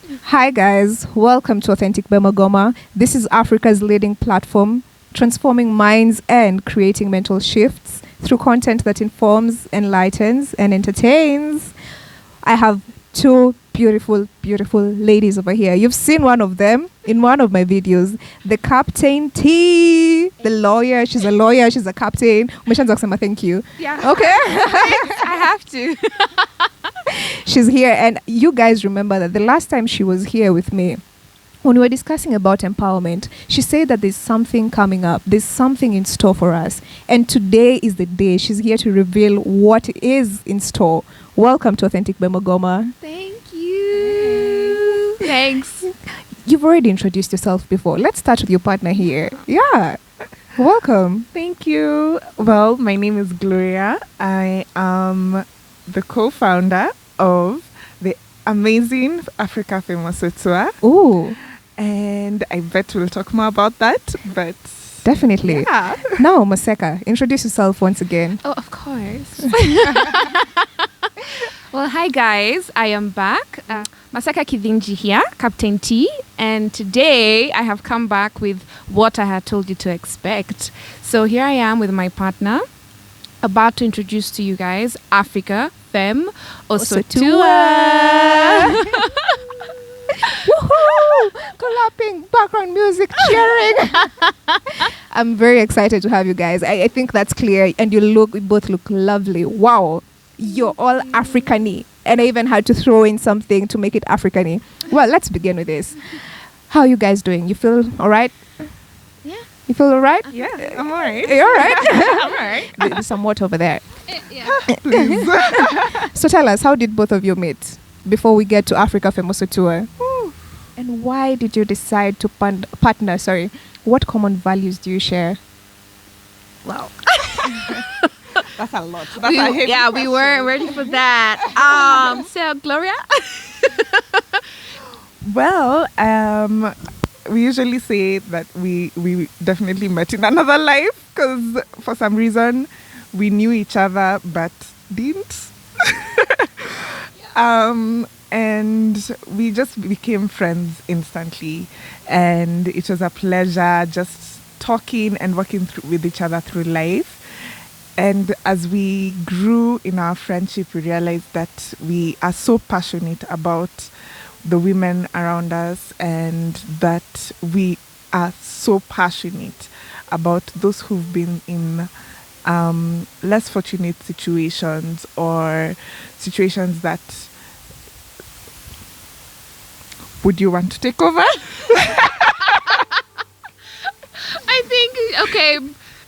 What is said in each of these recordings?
Hi guys, welcome to Authentic Bemagoma. This is Africa's leading platform, transforming minds and creating mental shifts through content that informs, enlightens, and entertains. I have two beautiful, beautiful ladies over here. You've seen one of them in one of my videos. The Captain T, the lawyer. She's a lawyer, she's a captain. Umeshaanza kusema thank you. Yeah. Okay. I have to. She's here, and you guys remember that the last time she was here with me, when we were discussing about empowerment, she said that there's something coming up, there's something in store for us, and today is the day. She's here to reveal what is in store. Welcome to Authentic Bemagoma. Thank you. Thanks. You've already introduced yourself before. Let's start with your partner here. Yeah. Welcome. Thank you. Well, my name is Gloria. I am the co-founder of the amazing Afrika Femosotua. Ooh. And I bet we'll talk more about that, but Definitely. yeah. Now, Maseka, introduce yourself once again. Oh, of course. Well, hi guys. I am back. Masaka Kidinji here, Captain T. And today I have come back with what I had told you to expect. So here I am with my partner, about to introduce to you guys Afrika Femosotua. Woohoo! Clapping, background music, cheering. I'm very excited to have you guys. I think that's clear, and you both look lovely. Wow, you're all African-y, and I even had to throw in something to make it African-y. Well, let's begin with this. How are you guys doing? You feel all right? Yeah. You feel all right? Yeah, I'm all right. You're all right. I'm all right. There's some water over there. Yeah. Please. So tell us, how did both of you meet before we get to Afrika Femosotua? And why did you decide to partner? Sorry, what common values do you share? Wow. That's a lot. That's a heavy We question. weren't ready for that. So Gloria. Well, we usually say that we definitely met in another life because for some reason we knew each other but didn't. And we just became friends instantly, and it was a pleasure just talking and working with each other through life. And as we grew in our friendship, we realized that we are so passionate about the women around us, and that we are so passionate about those who've been in less fortunate situations, or situations that... Would you want to take over? I think okay.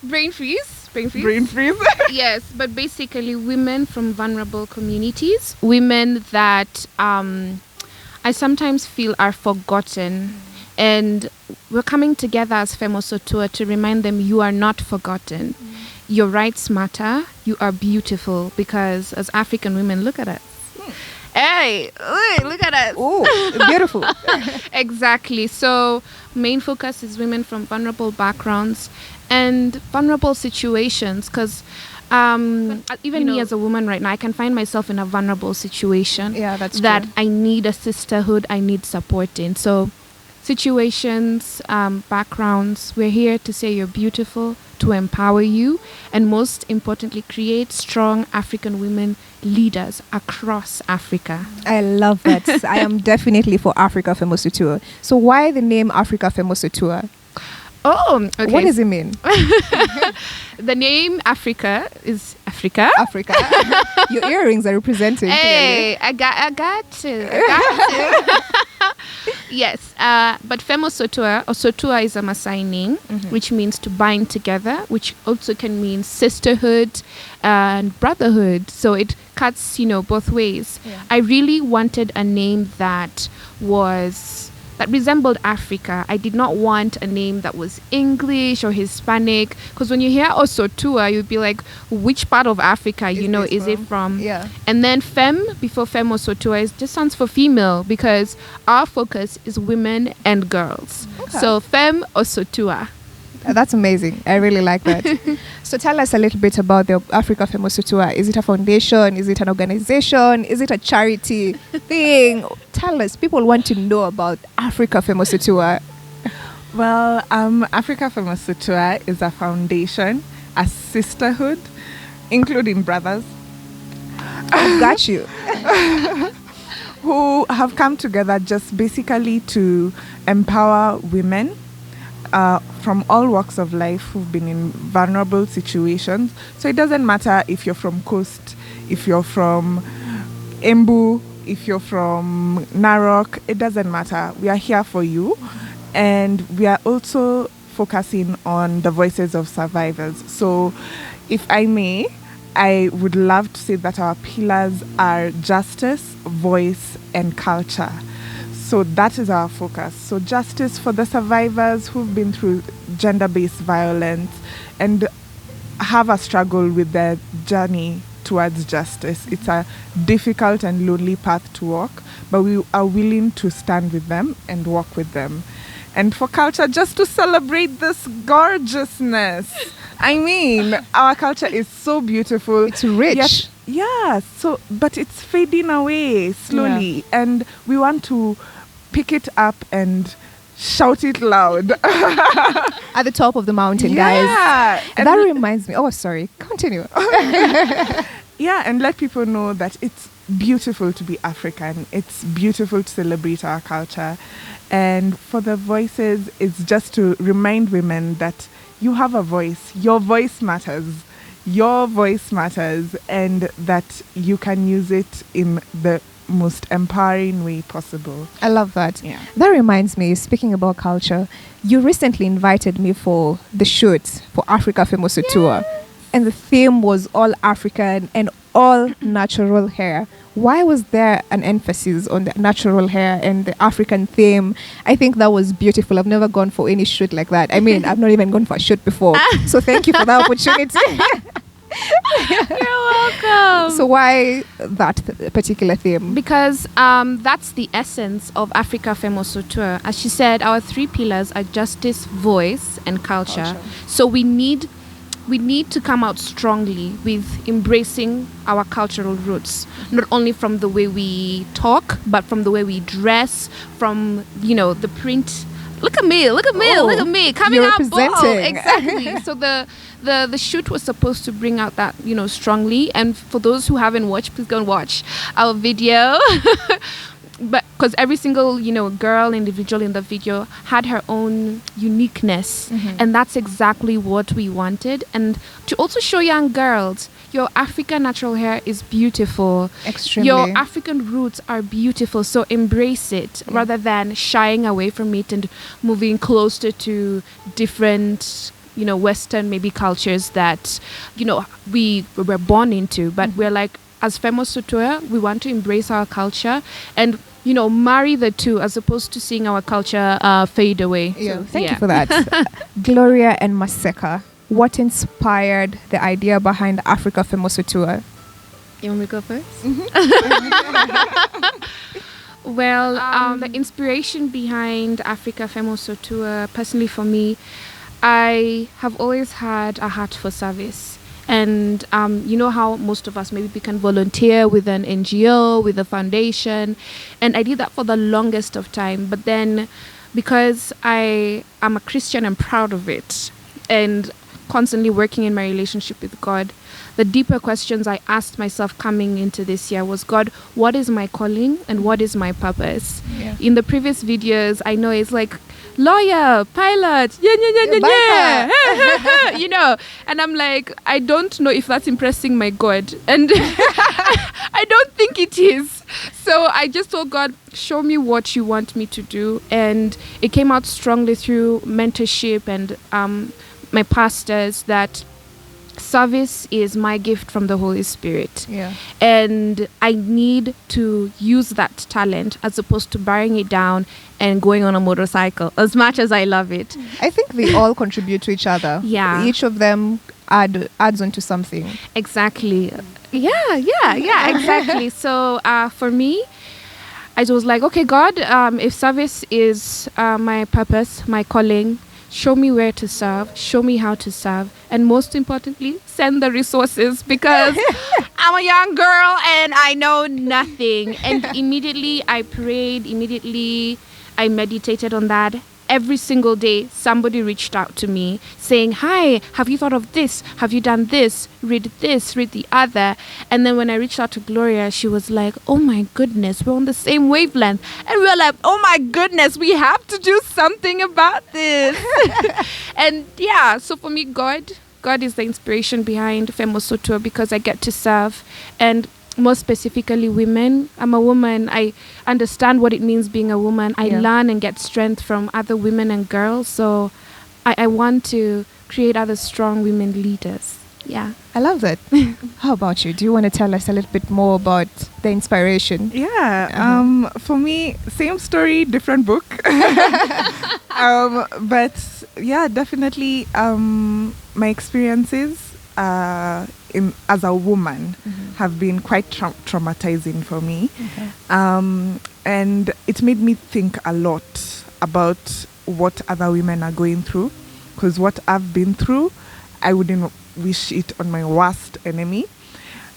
Brain freeze. Brain freeze. Yes, but basically women from vulnerable communities, women that I sometimes feel are forgotten, and we're coming together as Femosotua to remind them you are not forgotten. Your rights matter. You are beautiful, because as African women, look at us. Hey, look at us. Oh, beautiful. Exactly. So main focus is women from vulnerable backgrounds and vulnerable situations, because even me as a woman right now, I can find myself in a vulnerable situation. Yeah, that's that true. I need a sisterhood, I need support in. So situations, backgrounds, we're here to say you're beautiful, to empower you, and most importantly, create strong African women leaders across Africa. I love that. I am definitely for Afrika Femosotua. So why the name Afrika Femosotua? Oh, okay. What does it mean? The name Africa is Africa. Africa. Your earrings are representing. Hey, I got to. Yes, but Femosotua, or Sotua, is a Maasai name, which means to bind together, which also can mean sisterhood and brotherhood. So it cuts, both ways. Yeah. I really wanted a name that resembled Africa. I did not want a name that was English or Hispanic, because when you hear Osotua, you'd be like, which part of Africa, is it from? Yeah. And then Fem, before Femosotua, just stands for female, because our focus is women and girls. Okay. So Fem Osotua. That's amazing. I really like that. So tell us a little bit about the Afrika Femosotua. Is it a foundation? Is it an organization? Is it a charity thing? Tell us. People want to know about Afrika Femosotua. Well, Afrika Femosotua is a foundation, a sisterhood, including brothers. Got you. Who have come together just basically to empower women from all walks of life who've been in vulnerable situations. So it doesn't matter if you're from Coast, if you're from Embu, if you're from Narok, it doesn't matter. We are here for you. And we are also focusing on the voices of survivors. So if I may, I would love to say that our pillars are justice, voice, and culture. So that is our focus. So justice for the survivors who've been through gender-based violence and have a struggle with their journey towards justice. It's a difficult and lonely path to walk, but we are willing to stand with them and walk with them. And for culture, just to celebrate this gorgeousness. I mean, our culture is so beautiful. It's rich. Yet, yeah, so but it's fading away slowly. Yeah. And we want to pick it up and shout it loud. At the top of the mountain, guys. And that reminds me. Oh, sorry. Continue. Yeah, and let people know that it's beautiful to be African. It's beautiful to celebrate our culture. And for the voices, it's just to remind women that you have a voice. Your voice matters. Your voice matters, and that you can use it in the most empowering way possible. I love that. Yeah. That reminds me, speaking about culture, you recently invited me for the shoot for Afrika Femosotua. And the theme was all African and all natural hair. Why was there an emphasis on the natural hair and the African theme? I think that was beautiful. I've never gone for any shoot like that. I mean, I've not even gone for a shoot before. So thank you for the opportunity. You're welcome. So why that particular theme? Because that's the essence of Afrika Femosotua. As she said, our three pillars are justice, voice, and culture. So we need to come out strongly with embracing our cultural roots, not only from the way we talk, but from the way we dress, from, the print. Look at me, coming you're out bold. representing. Exactly. So the shoot was supposed to bring out that, strongly. And for those who haven't watched, please go and watch our video. But because every single, girl, individual in the video had her own uniqueness. And that's exactly what we wanted. And to also show young girls, your African natural hair is beautiful. Extremely. Your African roots are beautiful. So embrace it rather than shying away from it and moving closer to different, Western maybe cultures that, we were born into. But we're like, as Femosotua, we want to embrace our culture and marry the two as opposed to seeing our culture fade away. Yeah, So, thank you for that. Gloria and Maseka, what inspired the idea behind Afrika Femosotua? You want me to go first? Well, the inspiration behind Afrika Femosotua, personally for me, I have always had a heart for service. And you know how most of us, maybe we can volunteer with an NGO, with a foundation. And I did that for the longest of time. But then because I am a Christian, I'm proud of it. And constantly working in my relationship with God, the deeper questions I asked myself coming into this year was, God, what is my calling and what is my purpose? Yeah. In the previous videos, I know it's like, lawyer, pilot, yeah. And I'm like, I don't know if that's impressing my God. And I don't think it is. So I just told God, show me what you want me to do. And it came out strongly through mentorship and my pastors that service is my gift from the Holy Spirit. Yeah. And I need to use that talent as opposed to burying it down and going on a motorcycle, as much as I love it. I think they all contribute to each other. Yeah. Each of them adds on to something. Exactly. Yeah, exactly. So for me, I was like, okay, God, if service is my purpose, my calling, show me where to serve, show me how to serve, and most importantly, send the resources, because I'm a young girl and I know nothing. And immediately I prayed, immediately I meditated on that. Every single day, somebody reached out to me saying, hi, have you thought of this? Have you done this? Read the other. And then when I reached out to Gloria, she was like, oh my goodness, we're on the same wavelength. And we were like, oh my goodness, we have to do something about this. And yeah, so for me, God is the inspiration behind Femosotua, because I get to serve, and more specifically women. I'm a woman. I understand what it means being a woman. I learn and get strength from other women and girls. So I want to create other strong women leaders. Yeah. I love that. How about you? Do you want to tell us a little bit more about the inspiration? Yeah. For me, same story, different book. But yeah, definitely my experiences as a woman have been quite traumatizing for me. And it made me think a lot about what other women are going through, because what I've been through, I wouldn't wish it on my worst enemy.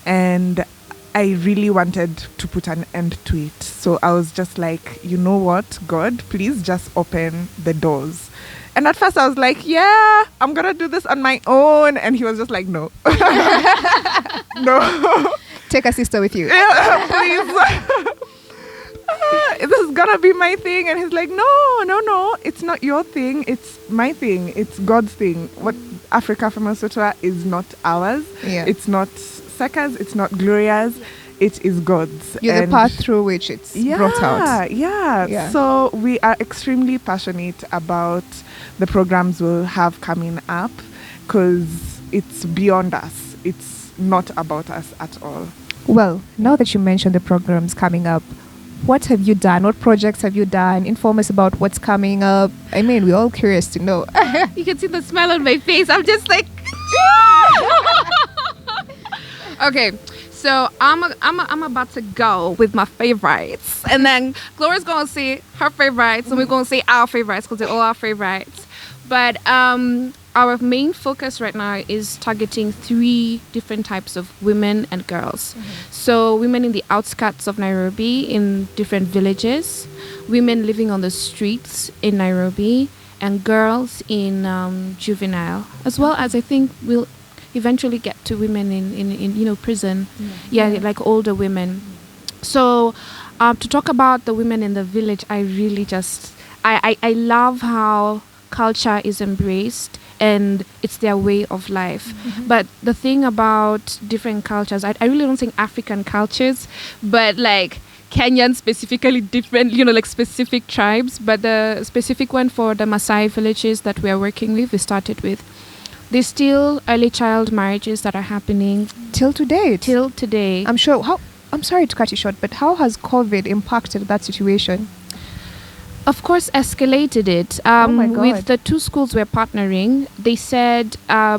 And I really wanted to put an end to it. So I was just like, you know what, God, please just open the doors. And at first I was like, yeah, I'm going to do this on my own. And he was just like, no. No. Take a sister with you. Yeah, please. This is going to be my thing. And he's like, no. It's not your thing. It's my thing. It's God's thing. What Afrika Femosotua is not ours. Yeah. It's not Seka's. It's not Gloria's. It is God's. You're the path through which it's brought out. Yeah. So we are extremely passionate about the programs we'll have coming up, because it's beyond us. It's not about us at all. Well, now that you mentioned the programs coming up, what have you done? What projects have you done? Inform us about what's coming up. I mean, we're all curious to know. You can see the smile on my face. I'm just like, okay. So I'm about to go with my favorites, and then Gloria's gonna say her favorites, and we're gonna say our favorites, because they're all our favorites. But our main focus right now is targeting 3 different types of women and girls. So women in the outskirts of Nairobi, in different villages, women living on the streets in Nairobi, and girls in juvenile, as well as I think we'll eventually get to women in prison, like older women. So to talk about the women in the village, I really just I love how culture is embraced and it's their way of life. But the thing about different cultures, I really don't think African cultures, but like Kenyan specifically different, like specific tribes. But the specific one for the Maasai villages that we are working with, we started with, there's still early child marriages that are happening. Till today. I'm sure. I'm sorry to cut you short, but how has COVID impacted that situation? Of course, escalated it. Oh my God. With the 2 schools we're partnering, they said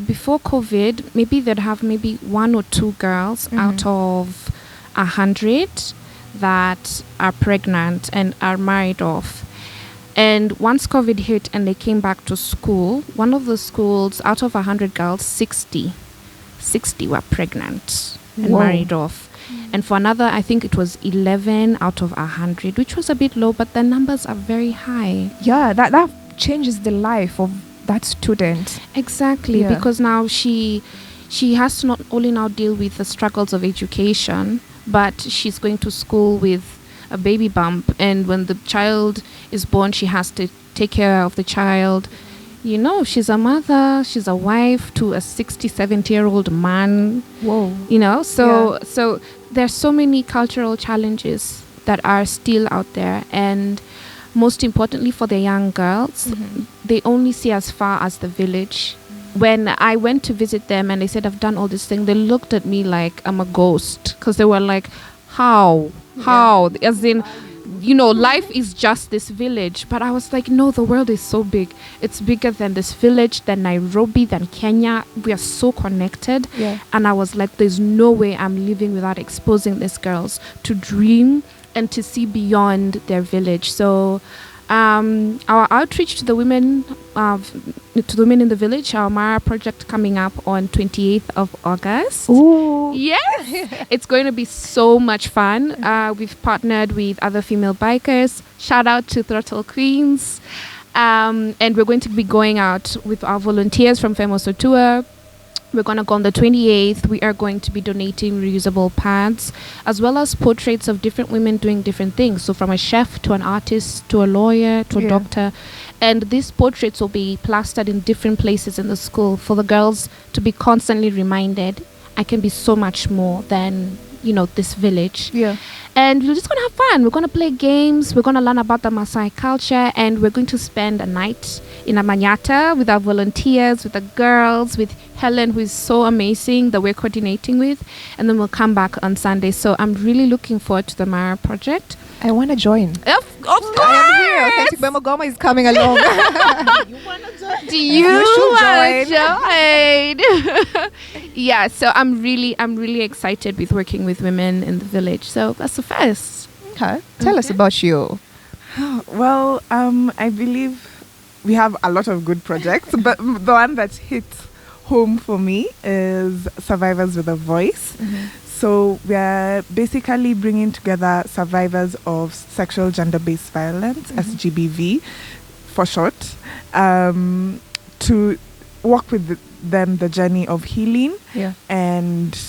before COVID, maybe they'd have maybe 1 or 2 girls out of 100 that are pregnant and are married off. And once COVID hit and they came back to school, one of the schools, out of 100 girls, 60 were pregnant and married off. And for another, I think it was 11 out of 100, which was a bit low, but the numbers are very high. Yeah, that changes the life of that student. Exactly, because now she has to not only now deal with the struggles of education, but she's going to school with a baby bump, and when the child is born, she has to take care of the child. She's a mother, she's a wife to a 60, 70-year-old man. Whoa. So there's so many cultural challenges that are still out there, and most importantly for the young girls, they only see as far as the village. When I went to visit them and they said, I've done all this thing, they looked at me like I'm a ghost, because they were like, how? As in, life is just this village. But I was like, no, the world is so big. It's bigger than this village, than Nairobi, than Kenya. We are so connected. And I was like, there's no way I'm living without exposing these girls to dream and to see beyond their village. So Our outreach to the women in the village, our Mara project coming up on 28th of August. Ooh. Yes, it's going to be so much fun. We've partnered with other female bikers. Shout out to Throttle Queens. And we're going to be going out with our volunteers from Femosotua. We're going to go on the 28th. We are going to be donating reusable pads, as well as portraits of different women doing different things. So from a chef to an artist to a lawyer to a doctor. And these portraits will be plastered in different places in the school for the girls to be constantly reminded, I can be so much more than, this village. Yeah. And we're just going to have fun. We're going to play games. We're going to learn about the Maasai culture. And we're going to spend a night in Amanyata with our volunteers, with the girls, with Helen, who is so amazing that we're coordinating with. And then we'll come back on Sunday. So I'm really looking forward to the Mara project. I want to join. Of course. I am here. Authentic Bemogoma is coming along. You want to join? Do you want to join? Yeah, so I'm really excited with working with women in the village. So that's the first. Okay. Tell us about you. Well, I believe we have a lot of good projects, but the one that hits home for me is Survivors with a Voice. So we're basically bringing together survivors of sexual gender-based violence, SGBV for short, to walk with them the journey of healing and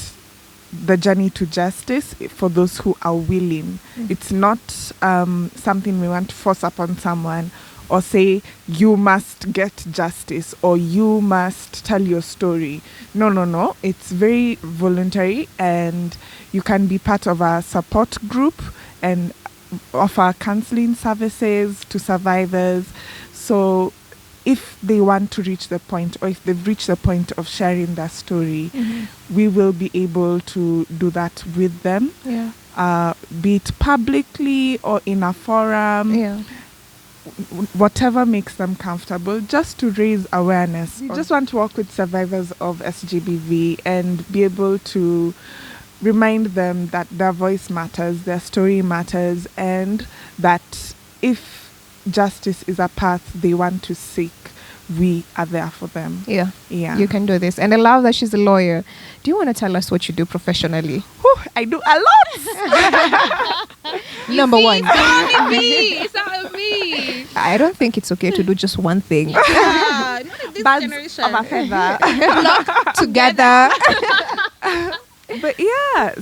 the journey to justice for those who are willing. It's not something we want to force upon someone or say, you must get justice or you must tell your story. No. It's very voluntary, and you can be part of a support group and offer counseling services to survivors. So if they want to reach the point, or if they've reached the point of sharing their story, we will be able to do that with them, be it publicly or in a forum. Whatever makes them comfortable, just to raise awareness. We just want to work with survivors of SGBV and be able to remind them that their voice matters, their story matters, and that if justice is a path they want to seek, we are there for them. Yeah. You can do this. And I love that she's a lawyer. Do you want to tell us what you do professionally? I do a lot. Number one. It's not me. I don't think it's okay to do just one thing. Not in this Birds generation. of a feather. Locked together. But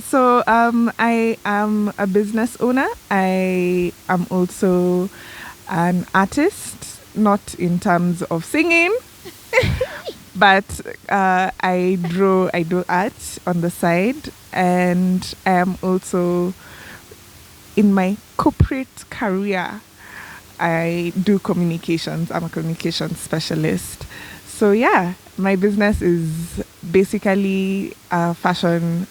so I am a business owner. I am also an artist, not in terms of singing, but I do art on the side, and I am also in my corporate career. I do communications. I'm a communications specialist. So my business is basically a fashion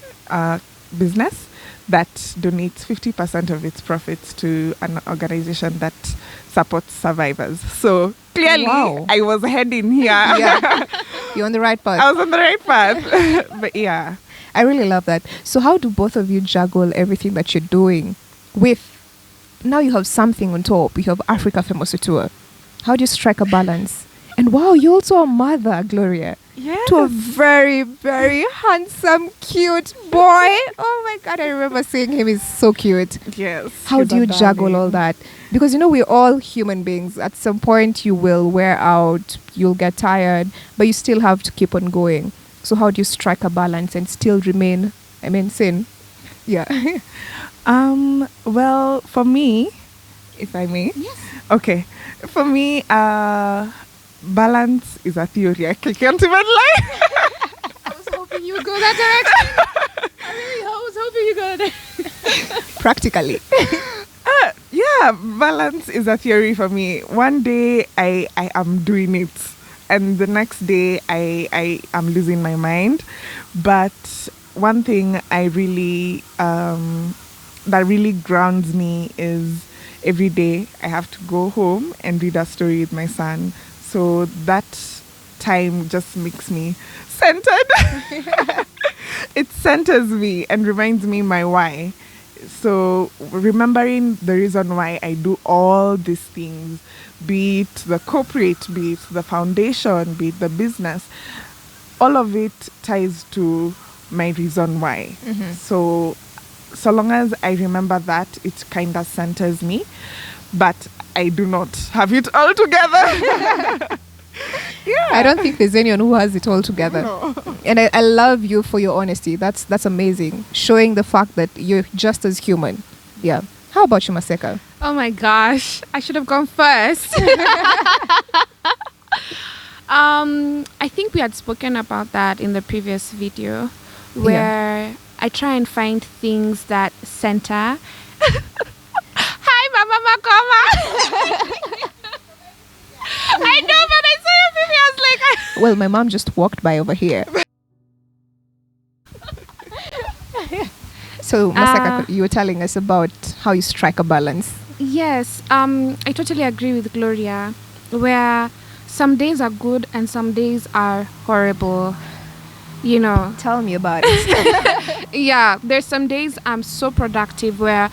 business that donates 50% of its profits to an organization that supports survivors. So clearly, I was heading here. You're on the right path. I was on the right path. But I really love that. So how do both of you juggle everything that you're doing with, now you have something on top, you have Afrika Femosotua. How do you strike a balance? And you're also a mother, Gloria. Yes. To a very, very handsome, cute boy. Oh my God, I remember seeing him. He's so cute. Yes. How do you juggle all that? Because, we're all human beings. At some point, you will wear out, you'll get tired, but you still have to keep on going. So how do you strike a balance and still remain, sane? Yeah. Well, for me, if I may. Yes. Okay. For me, balance is a theory. I can't even lie. I was hoping you would go that direction. I was hoping you go there. Practically. Balance is a theory for me. One day I am doing it, and the next day I am losing my mind. But one thing I really that really grounds me is every day I have to go home and read a story with my son. So that time just makes me centered. It centers me and reminds me my why. So remembering the reason why I do all these things, be it the corporate, be it the foundation, be it the business, all of it ties to my reason why. So long as I remember that, it kind of centers me, but I do not have it all together. Yeah. I don't think there's anyone who has it all together. No. And I love you for your honesty. That's amazing. Showing the fact that you're just as human. Yeah. How about you, Maseka? Oh my gosh, I should have gone first. I think we had spoken about that in the previous video, where I try and find things that center. Hi, Mama Makoma. I know, but I saw your baby. I was like, Well, my mom just walked by over here. So, Maseka, you were telling us about how you strike a balance. yes, I totally agree with Gloria, where some days are good and some days are horrible. You know, Tell me about it. yeah, there's some days I'm so productive where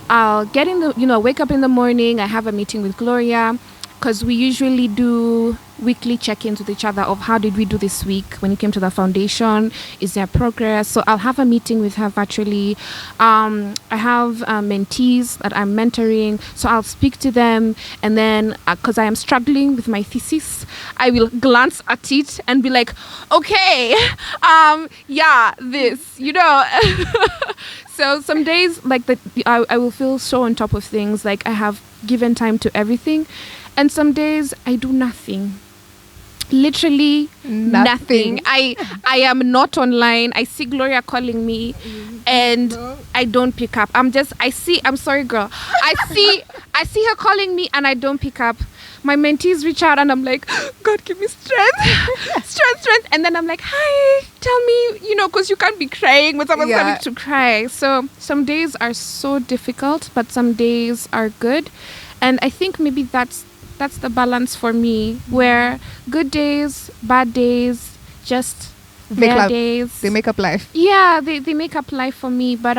I'll get in the, wake up in the morning, I have a meeting with Gloria, because we usually do weekly check-ins with each other of how did we do this week when it came to the foundation, is there progress. So I'll have a meeting with her virtually. I have mentees that I'm mentoring, so I'll speak to them, and then because I am struggling with my thesis, I will glance at it and be like, okay, this, So some days like that, I will feel so on top of things, like I have given time to everything. And some days I do nothing. Literally nothing. I am not online. I see Gloria calling me and I don't pick up. I'm sorry, girl. I see her calling me and I don't pick up. My mentees reach out and I'm like, God, give me strength. strength. And then I'm like, hi, tell me, because you can't be crying when someone's starting to cry. So some days are so difficult, but some days are good. And I think maybe that's the balance for me, where good days, bad days, just their days. They make up life. Yeah, they make up life for me. But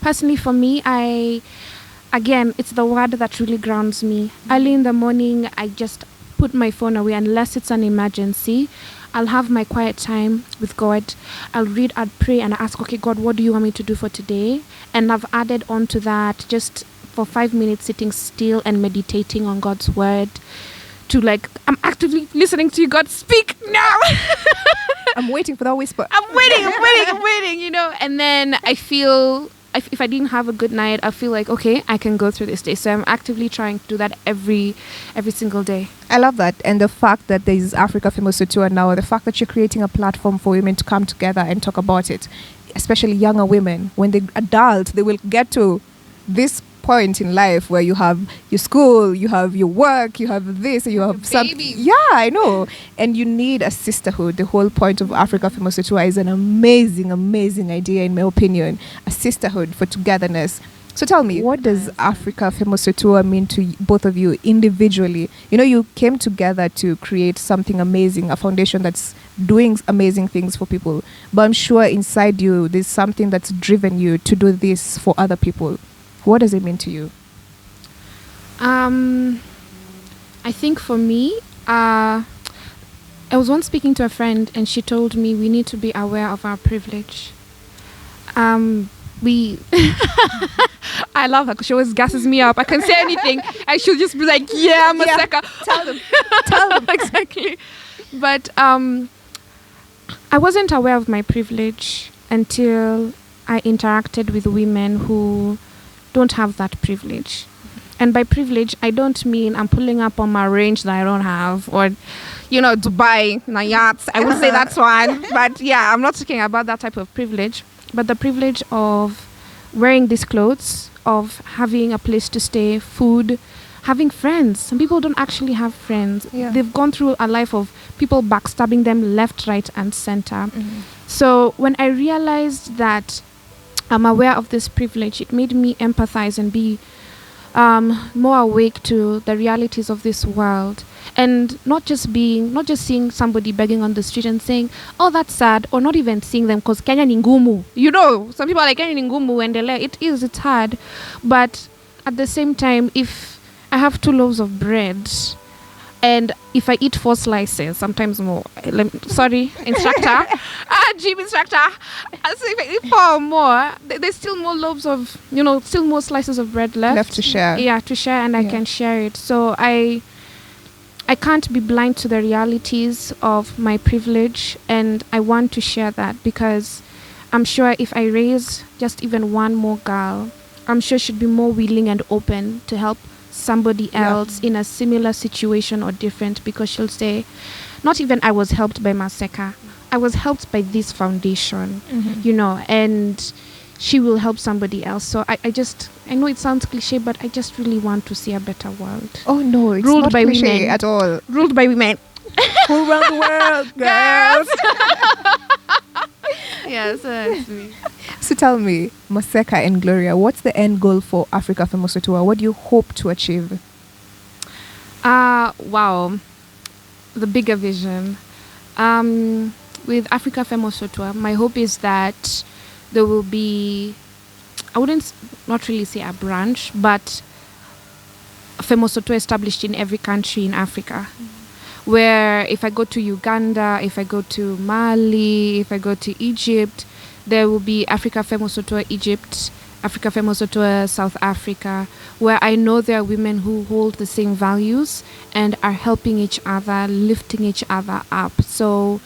personally for me, it's the word that really grounds me. Early in the morning, I just put my phone away unless it's an emergency. I'll have my quiet time with God. I'll read, I'll pray, and I ask, okay, God, what do you want me to do for today? And I've added on to that just for 5 minutes sitting still and meditating on God's word, to I'm actively listening to you, God, speak now. I'm waiting for that whisper. I'm waiting, and then I feel, if I didn't have a good night, I feel like, okay, I can go through this day. So I'm actively trying to do that every single day. I love that. And the fact that there is Afrika Femosotua now, the fact that you're creating a platform for women to come together and talk about it, especially younger women, when they're adult, they will get to this point in life where you have your school, you have your work, you have this, you have something. Yeah, I know. And you need a sisterhood. The whole point of Afrika Femosotua is an amazing, amazing idea, in my opinion. A sisterhood for togetherness. So tell me, what does Afrika Femosotua mean to both of you individually? You came together to create something amazing, a foundation that's doing amazing things for people. But I'm sure inside you, there's something that's driven you to do this for other people. What does it mean to you? I think for me, I was once speaking to a friend and she told me we need to be aware of our privilege. I love her because she always gasses me up. I can say anything and she'll just be like, yeah, Maseka. Tell them. Exactly. But I wasn't aware of my privilege until I interacted with women who don't have that privilege. And by privilege, I don't mean I'm pulling up on my range that I don't have, or Dubai, my yachts. I would say that's one. But yeah, I'm not talking about that type of privilege, but the privilege of wearing these clothes, of having a place to stay, food, having friends. Some people don't actually have friends. Yeah. They've gone through a life of people backstabbing them left, right, and center. Mm-hmm. So when I realized that I'm aware of this privilege, it made me empathize and be more awake to the realities of this world, and not just seeing somebody begging on the street and saying, "Oh, that's sad," or not even seeing them because Kenya ni ngumu. You know, some people are like Kenya ni ngumu, and it's hard, but at the same time, if I have 2 loaves of bread, and if I eat 4 slices, sometimes more. Sorry, instructor. Gym instructor. So if I eat 4 or more, there's still more loaves of, still more slices of bread left to share. Yeah, to share, and I can share it. So I can't be blind to the realities of my privilege, and I want to share that, because I'm sure if I raise just even one more girl, I'm sure she'd be more willing and open to help somebody else in a similar situation or different, because she'll say, not even I was helped by Maseka, I was helped by this foundation, and she will help somebody else. So I know it sounds cliche, but I just really want to see a better world. Oh no, it's Ruled not by cliche women. at all. Ruled by women. Who run the world, girls? Yeah, so that's me. So tell me, Maseka and Gloria, what's the end goal for Afrika Femosotua? What do you hope to achieve? Wow. The bigger vision. With Afrika Femosotua, my hope is that there will be, I wouldn't not really say a branch, but Femosotua established in every country in Africa. Where if I go to Uganda, if I go to Mali, if I go to Egypt, there will be Afrika Femosotua Egypt, Afrika Femosotua South Africa, where I know there are women who hold the same values and are helping each other, lifting each other up. So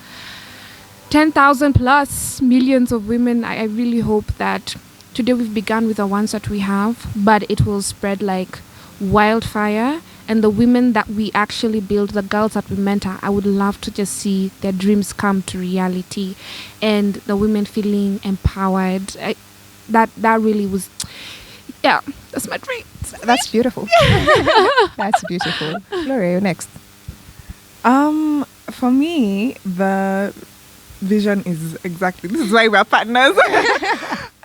10,000 plus millions of women, I really hope that today we've begun with the ones that we have, but it will spread like wildfire. And the women that we actually build, the girls that we mentor, I would love to just see their dreams come to reality, and the women feeling empowered. That really was, that's my dream. That's beautiful. That's beautiful. Gloria, you're next. For me, the vision is exactly, this is why we're partners.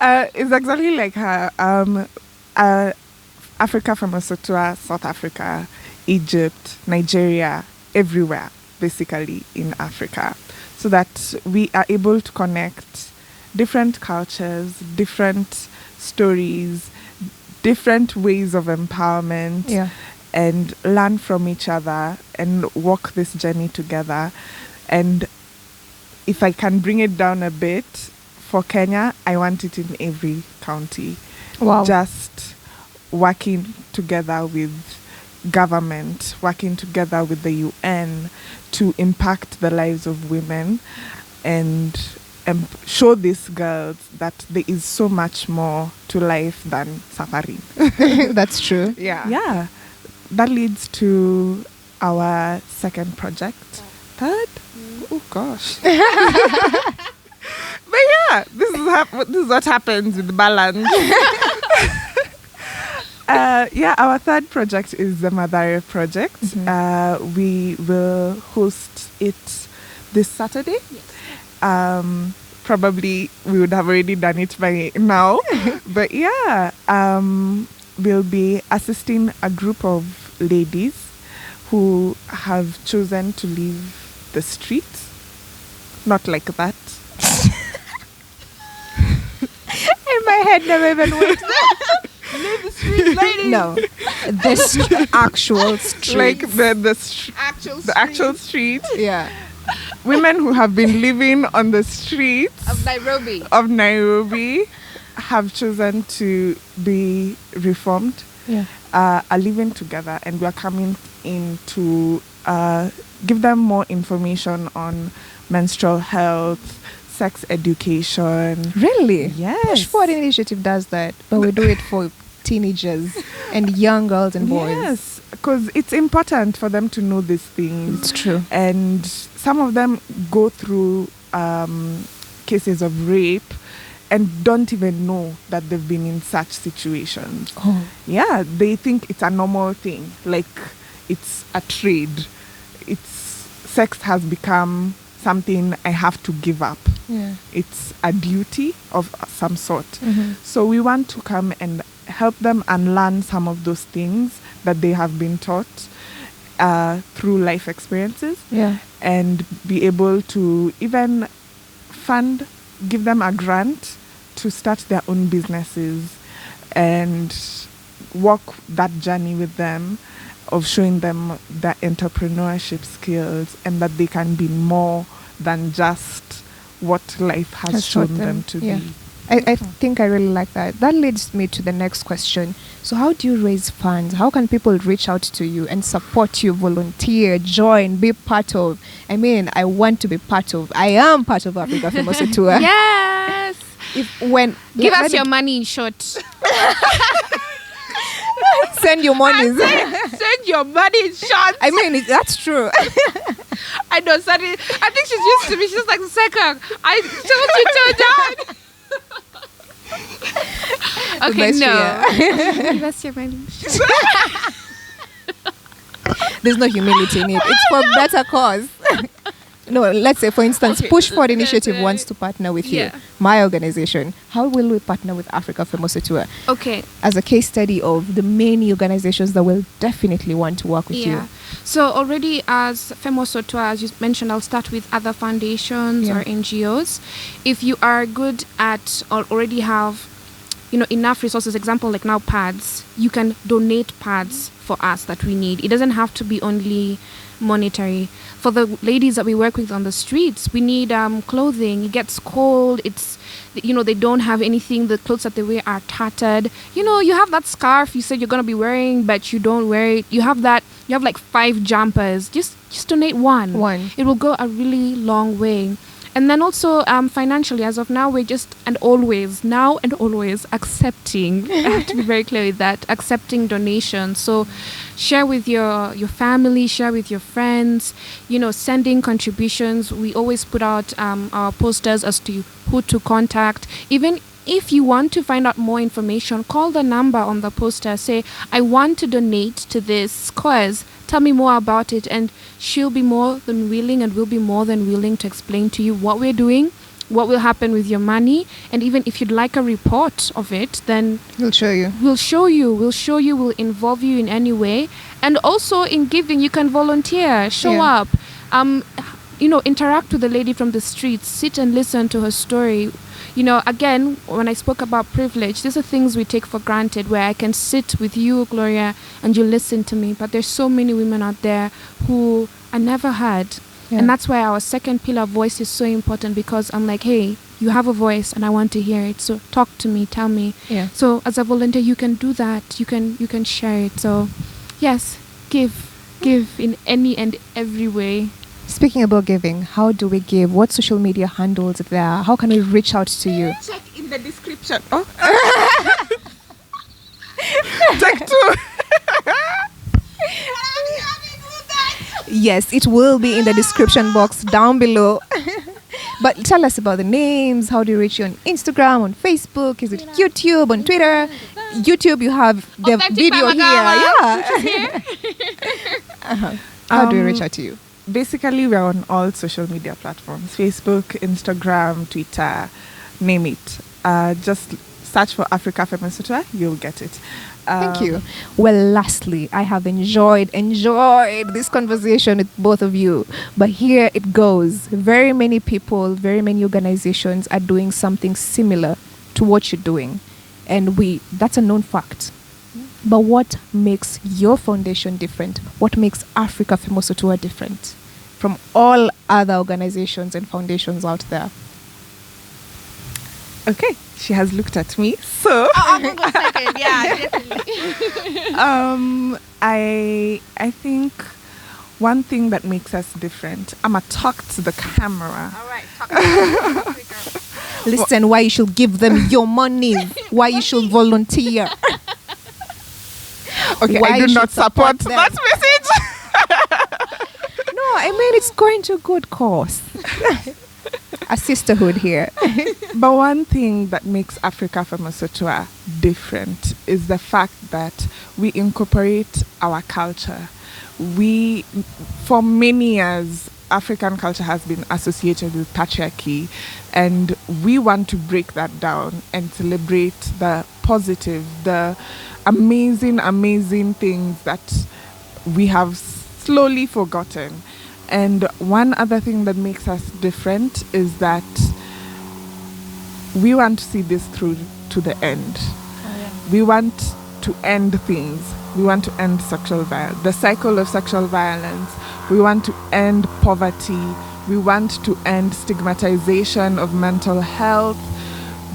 It's exactly like her. Afrika Femosotua, South Africa, Egypt, Nigeria, everywhere, basically in Africa, so that we are able to connect different cultures, different stories, different ways of empowerment, and learn from each other and walk this journey together. And if I can bring it down a bit, for Kenya, I want it in every county. Wow. Just working together with government, working together with the UN to impact the lives of women and show these girls that there is so much more to life than safari. That's true. Yeah. That leads to our second project. Third? Oh gosh. But yeah, this is what happens with balance. Our third project is the Madare project. We will host it this Saturday. Yes. Probably we would have already done it by now. But we'll be assisting a group of ladies who have chosen to leave the streets. Not like that. In my head never even went Leave the streets, ladies. No, this actual street. Like the actual street. Yeah. Women who have been living on the streets Of Nairobi. Have chosen to be reformed, are living together, and we are coming in to give them more information on menstrual health, sex education. Really? Yes. Push Forward Initiative does that, but we do it for teenagers and young girls and boys. Yes, because it's important for them to know these things. It's true. And some of them go through cases of rape and don't even know that they've been in such situations. Oh. Yeah, they think it's a normal thing, like it's a trade. Sex has become something I have to give up. Yeah. It's a duty of some sort. So we want to come and help them unlearn some of those things that they have been taught through life experiences, and be able to even give them a grant to start their own businesses and walk that journey with them of showing them their entrepreneurship skills, and that they can be more than just what life has shown them to be. I think I really like that. That leads me to the next question. So how do you raise funds? How can people reach out to you and support you, volunteer, join, be part of? I mean, I want to be part of. I am part of Afrika Femosotua. Yes. Give us your money in short. Send your money. Send your money in short. I mean, that's true. I know, Sunny. I think she's used to me. She's like, second, I told you to die. Okay, no. Give us your money. There's no humility in it. It's for better cause. No, let's say, for instance, Push Forward Initiative wants to partner with you, my organization. How will we partner with Afrika Femosotua? Okay. As a case study of the many organizations that will definitely want to work with you. So already as Femosotua, as you mentioned, I'll start with other foundations or NGOs. If you are good at or already have, enough resources, example, like now pads, you can donate pads for us that we need. It doesn't have to be only monetary. For the ladies that we work with on the streets, we need clothing. It gets cold. It's, they don't have anything. The clothes that they wear are tattered. You have that scarf you said you're going to be wearing, but you don't wear it. You have like 5 jumpers. Just donate one. It will go a really long way. And then also financially, as of now, we're just always accepting. I have to be very clear with that, accepting donations. So share with your family, share with your friends, sending contributions. We always put out our posters as to who to contact. Even if you want to find out more information, call the number on the poster. Say, I want to donate to this cause. Tell me more about it. And she'll be more than willing, and we'll be more than willing to explain to you what we're doing, what will happen with your money. And even if you'd like a report of it, then we'll show you. We'll involve you in any way. And also in giving, you can volunteer, show up, interact with the lady from the streets, sit and listen to her story. Again, when I spoke about privilege, these are things we take for granted, where I can sit with you, Gloria, and you listen to me. But there's so many women out there who I never heard. And that's why our second pillar, voice, is so important, because I'm like, hey, you have a voice and I want to hear it. So talk to me, tell me. So as a volunteer, you can do that. You can share it. So yes, give in any and every way. Speaking about giving, how do we give? What social media handles are there? How can we reach out to you? Check in the description. Take 2. Yes, it will be in the description box down below. But tell us about the names. How do you reach you on Instagram, on Facebook? Is it YouTube, on Twitter? YouTube, you have the video here. How do we reach out to you? Basically, we're on all social media platforms: Facebook, Instagram, Twitter, name it. Just search for Afrika Femosotua, you'll get it. Thank you. Well, lastly, I have enjoyed this conversation with both of you. But here it goes. Very many people, very many organizations are doing something similar to what you're doing. And that's a known fact. But what makes your foundation different? What makes Afrika Femosotua different from all other organizations and foundations out there? Okay, she has looked at me. So I'll go second. Yeah, definitely. I think one thing that makes us different. I'ma talk to the camera. All right, talk to me. Listen, why you should give them your money? Why you should volunteer? Okay, Why I do not support that message. No, I mean, it's going to a good cause. A sisterhood here. But one thing that makes Afrika Femosotua different is the fact that we incorporate our culture. For many years, African culture has been associated with patriarchy, and we want to break that down and celebrate the positive, the amazing, amazing things that we have slowly forgotten. And one other thing that makes us different is that we want to see this through to the end. We want to end things. We want to end the cycle of sexual violence. We want to end poverty. We want to end stigmatization of mental health.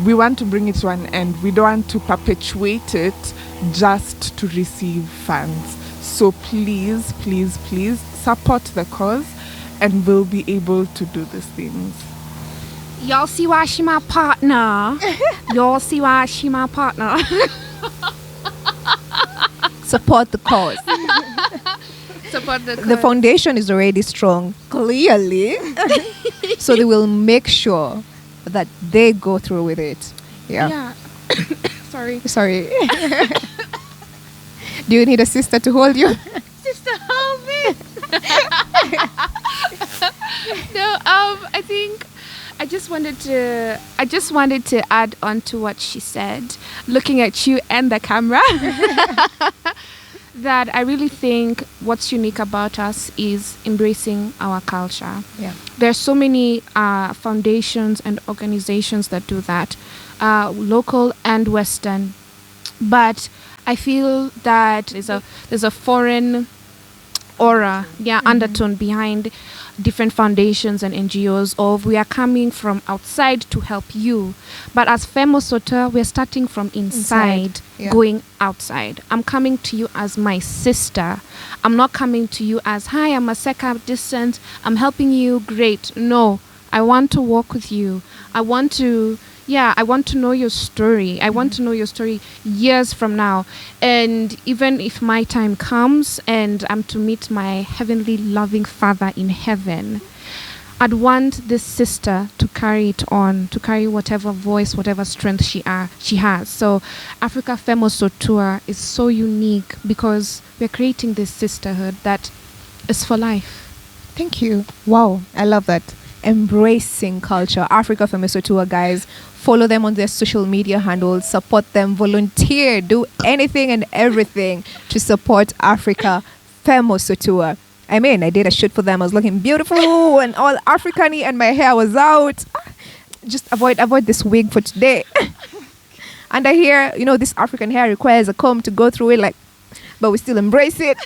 We want to bring it to an end. We don't want to perpetuate it just to receive funds. So please, please, please support the cause, and we'll be able to do these things. Y'all see why she my partner. Y'all see why she my partner. Support the cause. Support the cause. The foundation is already strong, clearly. So they will make sure that they go through with it. Yeah. Sorry. Do you need a sister to hold you? Sister, hold me. No, I think I just wanted to add on to what she said, looking at you and the camera. That I really think what's unique about us is embracing our culture. Yeah. There's so many foundations and organizations that do that, local and Western. But I feel that there's a foreign aura, undertone behind different foundations and NGOs of we are coming from outside to help you. But as Femosotua, we're starting from inside. Going outside. I'm coming to you as my sister. I'm not coming to you as, hi, I'm a second distance. I'm helping you. Great. No, I want to walk with you. I want to know your story. I want to know your story years from now. And even if my time comes and I'm to meet my heavenly loving Father in heaven, I'd want this sister to carry it on, to carry whatever voice, whatever strength she has. So Afrika Femosotua is so unique because we're creating this sisterhood that is for life. Thank you. Wow, I love that. Embracing culture. Afrika Femosotua, guys. Follow them on their social media handles. Support them. Volunteer. Do anything and everything to support Afrika Femosotua. I mean, I did a shoot for them. I was looking beautiful and all African-y, and my hair was out. Just avoid this wig for today. And I hear, this African hair requires a comb to go through it, but we still embrace it.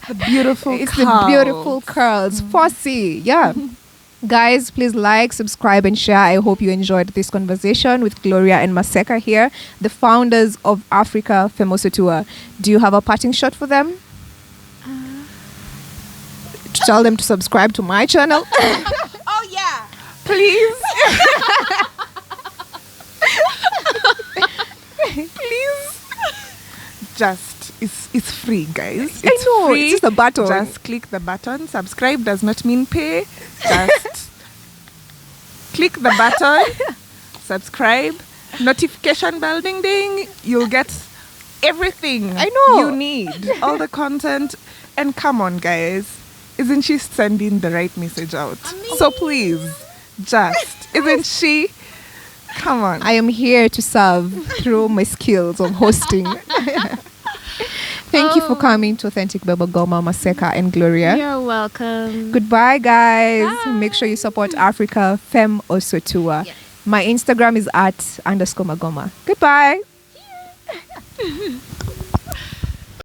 The beautiful it's curls. The beautiful curls. Fussy, yeah. Guys, please like, subscribe, and share. I hope you enjoyed this conversation with Gloria and Maseka here, the founders of Afrika Femosotua. Do you have a parting shot for them? To tell them to subscribe to my channel? Oh, yeah. Please. Please. Just, it's free, guys. It's free. It's just a button. Just click the button. Subscribe does not mean pay. Just click the button. Subscribe. Notification bell ding ding. You'll get everything you need. All the content. And come on, guys. Isn't she sending the right message out? So please, isn't she? Come on. I am here to serve through my skills of hosting. Thank you for coming to Authentic Bemogoma, Maseka and Gloria. You're welcome. Goodbye, guys. Bye. Make sure you support Afrika Femosotua. Yes. My Instagram is @_Magoma. Goodbye.